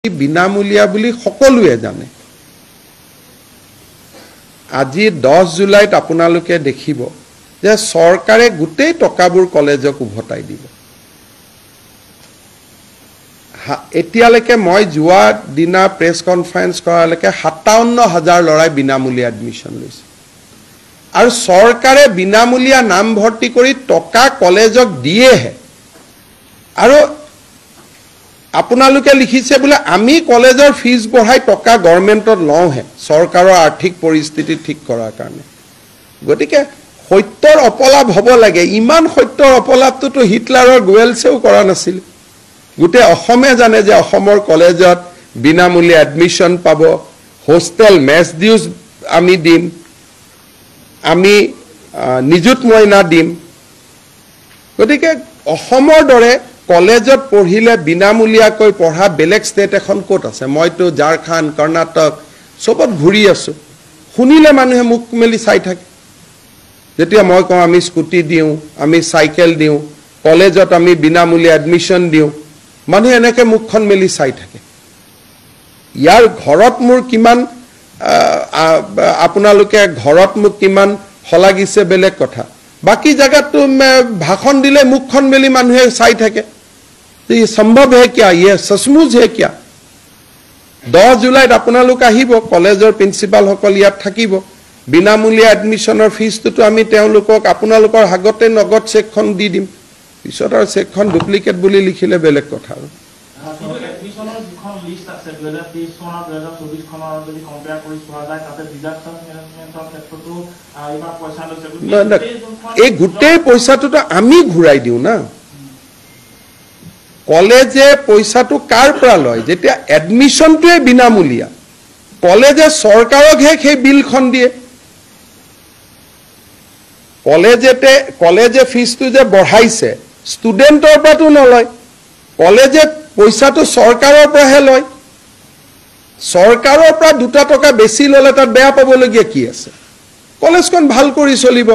বিনামূলীয়া বুলি সকলোৱে জানে। আজি 10 জুলাইত আপোনালোকে দেখিব যে চৰকাৰে গোটেই টকাবোৰ কলেজক উভতাই দিব। এতিয়ালৈকে মই যোৱা দিনা প্ৰেছ কনফাৰেন্স কৰালৈকে 57,000 ল'ৰাই বিনামূলীয়া এডমিশ্যন লৈছে আৰু চৰকাৰে বিনামূলীয়া নাম ভৰ্তি কৰি টকা কলেজক দিয়েহে। আৰু আপোনালোকে লিখিছে বোলে আমি কলেজৰ ফিজ বঢ়াই টকা গভৰ্ণমেণ্টত লওঁহে চৰকাৰৰ আৰ্থিক পৰিস্থিতি ঠিক কৰাৰ কাৰণে। গতিকে সত্যৰ অপলাপ হ'ব লাগে। ইমান সত্যৰ অপলাপটোতো হিটলাৰৰ গোৱেলছেও কৰা নাছিল। গোটেই অসমে জানে যে অসমৰ কলেজত বিনামূলীয়া এডমিশ্যন পাব, হোষ্টেল মেছ ডিউজ আমি দিম, আমি নিযুত মইনা দিম। গতিকে অসমৰ দৰে কলেজত পঢ়িলে বিনামূলীয়াকৈ পঢ়া বেলেগ ষ্টেট এখন ক'ত আছে? মইতো ঝাৰখণ্ড, কৰ্ণাটক চবত ঘূৰি আছোঁ। শুনিলে মানুহে মুখ মেলি চাই থাকে। যেতিয়া মই কওঁ আমি স্কুটি দিওঁ, আমি চাইকেল দিওঁ, কলেজত আমি বিনামূলীয়া এডমিশ্যন দিওঁ, মানুহে এনেকৈ মুখখন মেলি চাই থাকে। ইয়াৰ ঘৰত মোৰ কিমান আপোনালোকে ঘৰত মোক কিমান শলাগিছে বেলেগ কথা, বাকী জেগাততো ভাষণ দিলে মুখখন মেলি মানুহে চাই থাকে। ये संभव है क्या? ये सचमुच है क्या? 10 जुलाইত আপোনালোক আহিব, কলেজৰ প্ৰিন্সিপাল সকল ইয়াত থাকিব। বিনামূলীয়া এডমিশ্যনৰ ফিজটোতো আমি তেওঁলোকক আপোনালোকৰ আগতে নগদ চেকখন দি দিম। পিছত আৰু চেকখন ডুপ্লিকেট বুলি লিখিলে বেলেগ কথা। আৰু এই গোটেই পইচাটোতো আমি ঘূৰাই দিওঁ না। কলেজে পইচাটো কাৰ পৰা লয়? যেতিয়া এডমিশ্যনটোৱে বিনামূলীয়া, কলেজে চৰকাৰকহে সেই বিলখন দিয়ে। কলেজে ফিজটো যে বঢ়াইছে ষ্টুডেণ্টৰ পৰাতো নলয়, কলেজে পইচাটো চৰকাৰৰ পৰাহে লয়। চৰকাৰৰ পৰা 2 টকা বেছি ল'লে তাত বেয়া পাবলগীয়া কি আছে? কলেজখন ভাল কৰি চলিব।